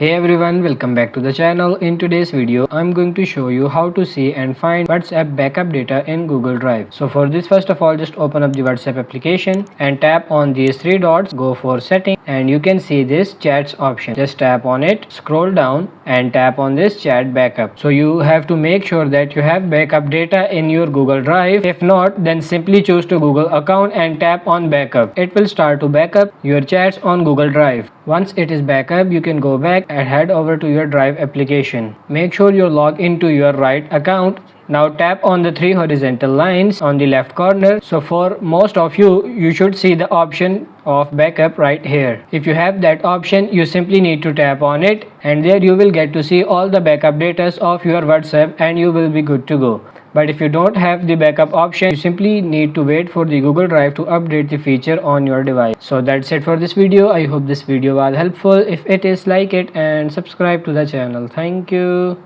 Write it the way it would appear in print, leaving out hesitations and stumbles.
Hey everyone, welcome back to the channel. In today's video, I'm going to show you how to see and find WhatsApp backup data in Google Drive. So for this, first of all, just open up the WhatsApp application and tap on these three dots, go for settings, and you can see this chats option. Just tap on it, scroll down and tap on this chat backup. So you have to make sure that you have backup data in your Google Drive. If not, then simply choose to Google account and tap on backup. It will start to backup your chats on Google Drive. Once it is backup, you can go back and head over to your Drive application. Make sure you log into your right account. Now tap on the three horizontal lines on the left corner. So for most of you should see the option of backup right here. If you have that option, you simply need to tap on it and there you will get to see all the backup data of your WhatsApp and you will be good to go. But if you don't have the backup option, you simply need to wait for the Google Drive to update the feature on your device. So that's it for this video. I hope this video was helpful. If it is, like it and subscribe to the channel. Thank you.